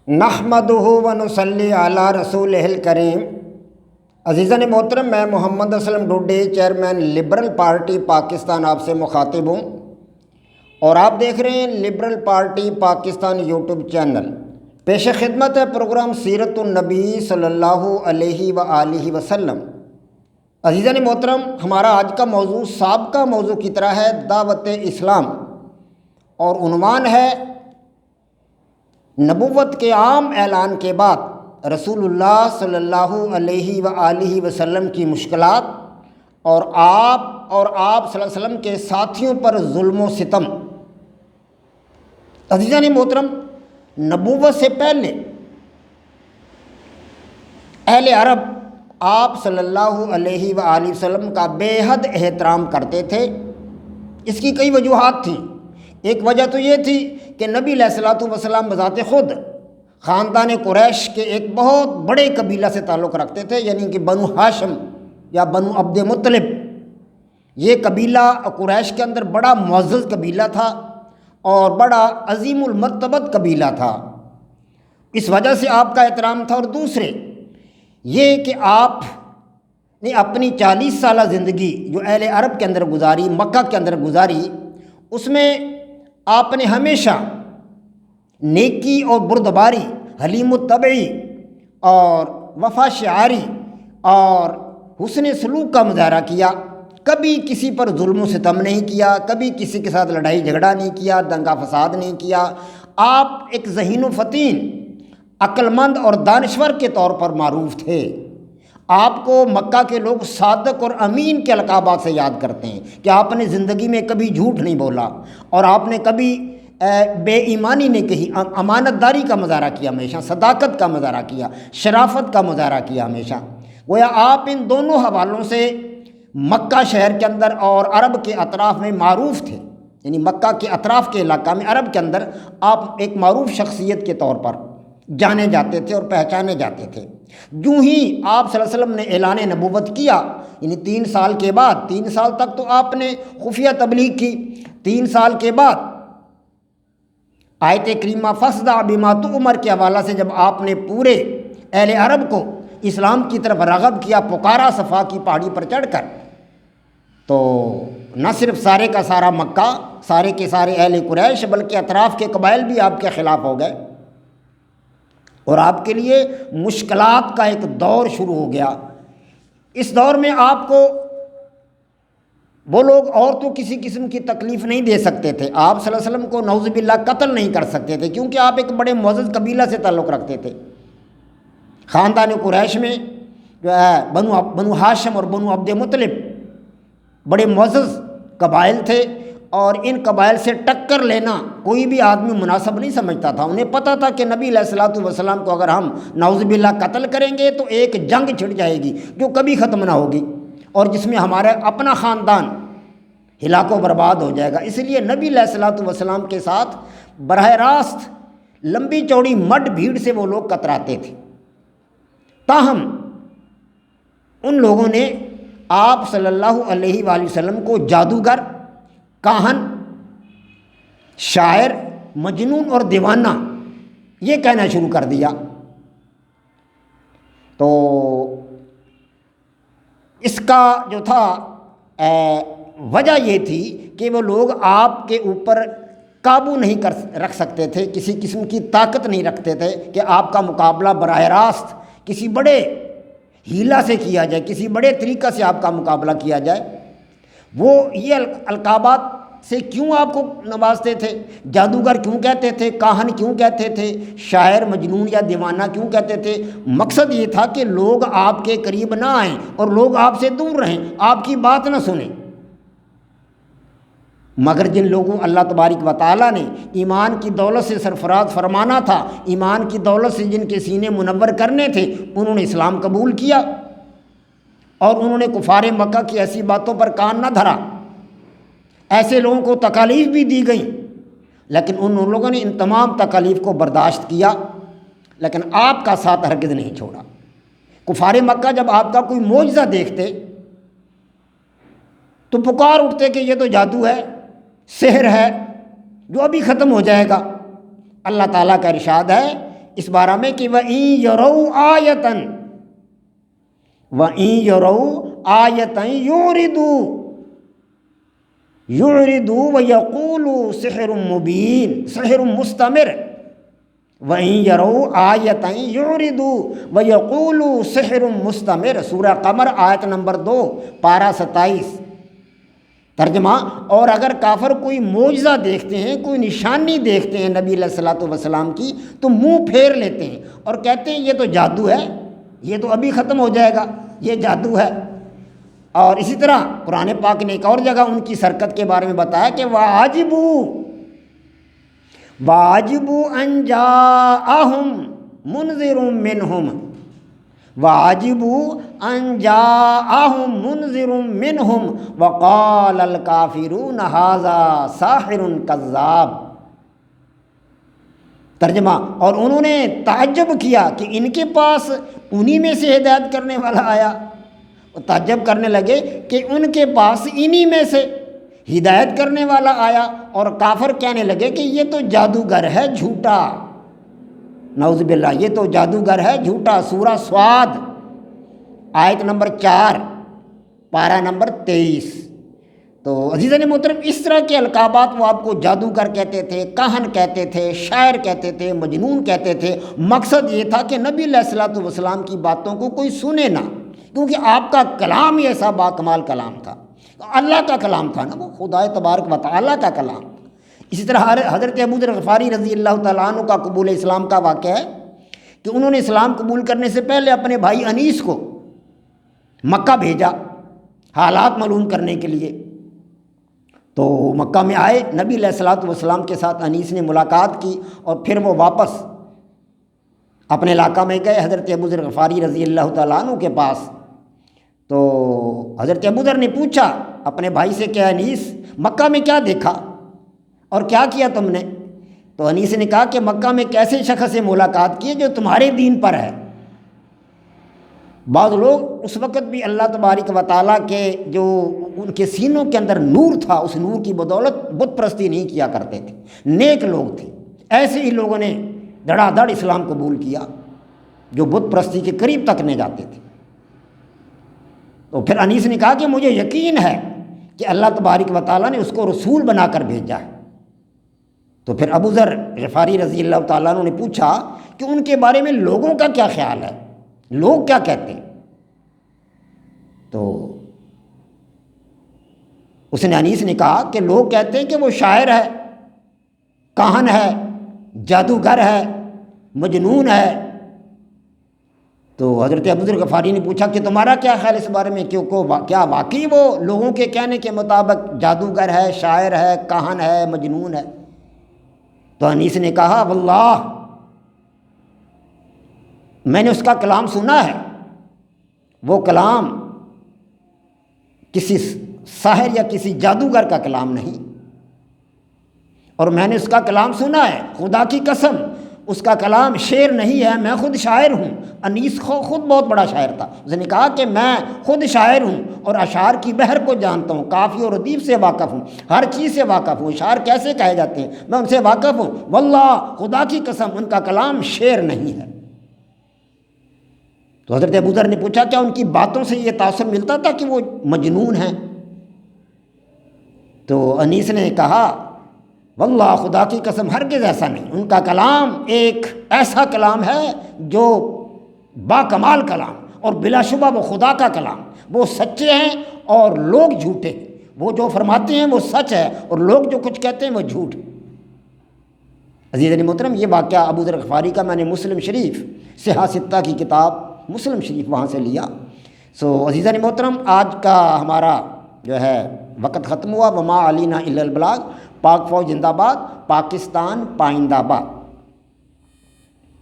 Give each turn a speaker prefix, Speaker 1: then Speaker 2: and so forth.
Speaker 1: نحمدہ ونصلی علی رسولہ الکریم۔ عزیزان محترم، میں Muhammad Aslam Dode, chairman liberal party Pakistan آپ سے مخاطب ہوں، اور آپ دیکھ رہے ہیں liberal party Pakistan YouTube channel. پیش خدمت ہے پروگرام سیرت النبی صلی اللہ علیہ وآلہ وسلم۔ عزیزان محترم، ہمارا آج کا موضوع سابقہ موضوع کی طرح ہے، دعوت اسلام، اور عنوان ہے نبوت کے عام اعلان کے بعد رسول اللہ صلی اللہ علیہ وآلہ وسلم کی مشکلات اور آپ صلی اللہ علیہ وسلم کے ساتھیوں پر ظلم و ستم۔ عزیزان محترم، نبوت سے پہلے اہل عرب آپ صلی اللہ علیہ وآلہ وسلم کا بے حد احترام کرتے تھے۔ اس کی کئی وجوہات تھیں۔ ایک وجہ تو یہ تھی کہ نبی علیہ الصلوۃ والسلام بذات خود خاندان قریش کے ایک بہت بڑے قبیلہ سے تعلق رکھتے تھے، یعنی کہ بنو ہاشم یا بنو عبد مطلب۔ یہ قبیلہ قریش کے اندر بڑا معزز قبیلہ تھا اور بڑا عظیم المرتبت قبیلہ تھا، اس وجہ سے آپ کا احترام تھا۔ اور دوسرے یہ کہ آپ نے اپنی 40 سالہ زندگی جو اہل عرب کے اندر گزاری، مکہ کے اندر گزاری، اس میں آپ نے ہمیشہ نیکی اور بردباری، حلیم الطبعی اور وفا شعاری اور حسن سلوک کا مظاہرہ کیا۔ کبھی کسی پر ظلم و ستم نہیں کیا، کبھی کسی کے ساتھ لڑائی جھگڑا نہیں کیا، دنگا فساد نہیں کیا۔ آپ ایک ذہین و فطین، عقل مند اور دانشور کے طور پر معروف تھے۔ آپ کو مکہ کے لوگ صادق اور امین کے القابات سے یاد کرتے ہیں کہ آپ نے زندگی میں کبھی جھوٹ نہیں بولا، اور آپ نے کبھی بے ایمانی نہیں کہی، امانت داری کا مظاہرہ کیا، ہمیشہ صداقت کا مظاہرہ کیا، شرافت کا مظاہرہ کیا ہمیشہ۔ گویا آپ ان دونوں حوالوں سے مکہ شہر کے اندر اور عرب کے اطراف میں معروف تھے، یعنی مکہ کے اطراف کے علاقہ میں عرب کے اندر آپ ایک معروف شخصیت کے طور پر جانے جاتے تھے اور پہچانے جاتے تھے۔ یوں ہی آپ صلی اللہ علیہ وسلم نے اعلان نبوت کیا، یعنی 3 سال کے بعد، 3 سال تک تو آپ نے خفیہ تبلیغ کی، 3 سال کے بعد آیت کریمہ فَاصْدَعْ بِمَا تُؤْمَرْ کے حوالہ سے جب آپ نے پورے اہل عرب کو اسلام کی طرف راغب کیا، پکارا صفا کی پہاڑی پر چڑھ کر، تو نہ صرف سارے کا سارا مکہ، سارے کے سارے اہل قریش، بلکہ اطراف کے قبائل بھی آپ کے خلاف ہو گئے، اور آپ کے لیے مشکلات کا ایک دور شروع ہو گیا۔ اس دور میں آپ کو وہ لوگ اور تو کسی قسم کی تکلیف نہیں دے سکتے تھے، آپ صلی اللہ علیہ وسلم کو نعوذ باللہ قتل نہیں کر سکتے تھے، کیونکہ آپ ایک بڑے معزز قبیلہ سے تعلق رکھتے تھے۔ خاندان قریش میں جو ہے بنو ہاشم اور بنو عبد مطلب بڑے معزز قبائل تھے، اور ان قبائل سے ٹکر لینا کوئی بھی آدمی مناسب نہیں سمجھتا تھا۔ انہیں پتہ تھا کہ نبی علیہ الصلوۃ والسلام کو اگر ہم نعوذ باللہ قتل کریں گے تو ایک جنگ چھڑ جائے گی جو کبھی ختم نہ ہوگی، اور جس میں ہمارا اپنا خاندان ہلاک و برباد ہو جائے گا۔ اس لیے نبی علیہ الصلوۃ والسلام کے ساتھ براہ راست لمبی چوڑی مڈ بھیڑ سے وہ لوگ کتراتے تھے۔ تاہم ان لوگوں نے آپ صلی اللہ علیہ وآلہ وسلم کو جادوگر، کاہن، شاعر، مجنون اور دیوانہ یہ کہنا شروع کر دیا۔ تو اس کا جو تھا وجہ یہ تھی کہ وہ لوگ آپ کے اوپر قابو نہیں رکھ سکتے تھے، کسی قسم کی طاقت نہیں رکھتے تھے کہ آپ کا مقابلہ براہ راست کسی بڑے ہیلا سے کیا جائے، کسی بڑے طریقہ سے آپ کا مقابلہ کیا جائے۔ وہ یہ القابات سے کیوں آپ کو نوازتے تھے؟ جادوگر کیوں کہتے تھے؟ کاہن کیوں کہتے تھے؟ شاعر، مجنون یا دیوانہ کیوں کہتے تھے؟ مقصد یہ تھا کہ لوگ آپ کے قریب نہ آئیں اور لوگ آپ سے دور رہیں، آپ کی بات نہ سنیں۔ مگر جن لوگوں اللہ تبارک و تعالیٰ نے ایمان کی دولت سے سرفراز فرمانا تھا، ایمان کی دولت سے جن کے سینے منور کرنے تھے، انہوں نے اسلام قبول کیا، اور انہوں نے کفار مکہ کی ایسی باتوں پر کان نہ دھرا۔ ایسے لوگوں کو تکالیف بھی دی گئیں، لیکن ان لوگوں نے ان تمام تکالیف کو برداشت کیا، لیکن آپ کا ساتھ ہرگز نہیں چھوڑا۔ کفار مکہ جب آپ کا کوئی معجزہ دیکھتے تو پکار اٹھتے کہ یہ تو جادو ہے، سحر ہے جو ابھی ختم ہو جائے گا۔ اللہ تعالیٰ کا ارشاد ہے اس بارہ میں کہ وَإِن يَرَوْا آیَةً وَإِن يَرَوْا آیَةً یعرضوا وَيَقُولُوا سِحْرٌ مُبِینٌ سحر مستمر وَإِن يَرَوْا آیَةً یعرضوا وَيَقُولُوا سِحْرٌ مستمر سورہ قمر آیت نمبر 2 پارہ 27۔ ترجمہ، اور اگر کافر کوئی معجزہ دیکھتے ہیں، کوئی نشانی دیکھتے ہیں نبی علیہ الصلوۃ والسلام کی، تو منہ پھیر لیتے ہیں اور کہتے ہیں یہ تو جادو ہے، یہ تو ابھی ختم ہو جائے گا، یہ جادو ہے۔ اور اسی طرح قرآن پاک نے ایک اور جگہ ان کی سرکت کے بارے میں بتایا کہ وَعَجِبُوا أَن جَاءَهُم مُنذِرٌ مِّنْهُمْ وَعَجِبُوا أَن جَاءَهُم مُنذِرٌ مِّنْهُمْ وَقَالَ الْكَافِرُونَ هَٰذَا سَاحِرٌ كَذَّابٌ۔ ترجمہ، اور انہوں نے تعجب کیا کہ ان کے پاس انہی میں سے ہدایت کرنے والا آیا، اور تعجب کرنے لگے کہ ان کے پاس انہی میں سے ہدایت کرنے والا آیا، اور کافر کہنے لگے کہ یہ تو جادوگر ہے جھوٹا، نعوذ باللہ، یہ تو جادوگر ہے جھوٹا۔ سورہ صاد آیت نمبر 4 پارہ نمبر 23۔ تو عزیزان محترم، اس طرح کے القابات وہ آپ کو جادوگر کہتے تھے، کاہن کہتے تھے، شاعر کہتے تھے، مجنون کہتے تھے۔ مقصد یہ تھا کہ نبی علیہ الصلوۃ والسلام کی باتوں کو کوئی سنے نہ، کیونکہ آپ کا کلام ہی ایسا باکمال کلام تھا، اللہ کا کلام تھا نا، وہ خدا تبارک و تعالیٰ کا کلام تھا۔ اسی طرح حضرت ابو ذر غفاری رضی اللہ تعالیٰ عنہ کا قبول اسلام کا واقعہ ہے کہ انہوں نے اسلام قبول کرنے سے پہلے اپنے بھائی انیس کو مکہ بھیجا حالات معلوم کرنے کے لیے۔ تو مکہ میں آئے، نبی علیہ الصلوۃ والسلام کے ساتھ انیس نے ملاقات کی، اور پھر وہ واپس اپنے علاقہ میں گئے حضرت ابو ذر غفاری رضی اللہ تعالیٰ عنہ کے پاس۔ تو حضرت ابو ذر نے پوچھا اپنے بھائی سے کہ انیس، مکہ میں کیا دیکھا اور کیا کیا تم نے؟ تو انیس نے کہا کہ مکہ میں ایک ایسے شخص سے ملاقات کی جو تمہارے دین پر ہے۔ بعض لوگ اس وقت بھی اللہ تبارک و تعالیٰ کے جو ان کے سینوں کے اندر نور تھا، اس نور کی بدولت بت پرستی نہیں کیا کرتے تھے، نیک لوگ تھے۔ ایسے ہی لوگوں نے دھڑا دھڑ اسلام قبول کیا جو بت پرستی کے قریب تک نہیں جاتے تھے۔ تو پھر انیس نے کہا کہ مجھے یقین ہے کہ اللہ تبارک و تعالیٰ نے اس کو رسول بنا کر بھیجا ہے۔ تو پھر ابو ذر غفاری رضی اللہ تعالیٰ عنہ نے پوچھا کہ ان کے بارے میں لوگوں کا کیا خیال ہے، لوگ کیا کہتے ہیں؟ تو اس نے انیس نے کہا کہ لوگ کہتے ہیں کہ وہ شاعر ہے، کاہن ہے، جادوگر ہے، مجنون ہے۔ تو حضرت ابو ذر غفاری نے پوچھا کہ تمہارا کیا خیال اس بارے میں، کیا واقعی وہ لوگوں کے کہنے کے مطابق جادوگر ہے، شاعر ہے، کاہن ہے، مجنون ہے؟ تو انیس نے کہا واللہ میں نے اس کا کلام سنا ہے، وہ کلام کسی ساحر یا کسی جادوگر کا کلام نہیں، اور میں نے اس کا کلام سنا ہے، خدا کی قسم اس کا کلام شعر نہیں ہے، میں خود شاعر ہوں۔ انیس خود بہت بڑا شاعر تھا، اس نے کہا کہ میں خود شاعر ہوں اور اشعار کی بحر کو جانتا ہوں، قافیہ اور ردیف سے واقف ہوں، ہر چیز سے واقف ہوں، اشعار کیسے کہے جاتے ہیں میں ان سے واقف ہوں، واللہ خدا کی قسم ان کا کلام شعر نہیں ہے۔ تو حضرت ابو ذر نے پوچھا کیا ان کی باتوں سے یہ تاثر ملتا تھا کہ وہ مجنون ہیں؟ تو انیس نے کہا واللہ خدا کی قسم ہرگز ایسا نہیں، ان کا کلام ایک ایسا کلام ہے جو با کمال کلام، اور بلا شبہ وہ خدا کا کلام، وہ سچے ہیں اور لوگ جھوٹے ہیں، وہ جو فرماتے ہیں وہ سچ ہے اور لوگ جو کچھ کہتے ہیں وہ جھوٹ۔ عزیزان محترم، یہ واقعہ ابو ذر غفاری کا میں نے مسلم شریف صحاح ستہ کی کتاب مسلم شریف وہاں سے لیا۔ عزیزان محترم، آج کا ہمارا جو ہے وقت ختم ہوا۔ وما علینا الا البلاغ۔ پاک فوج زندہ باد، پاکستان پائندہ باد۔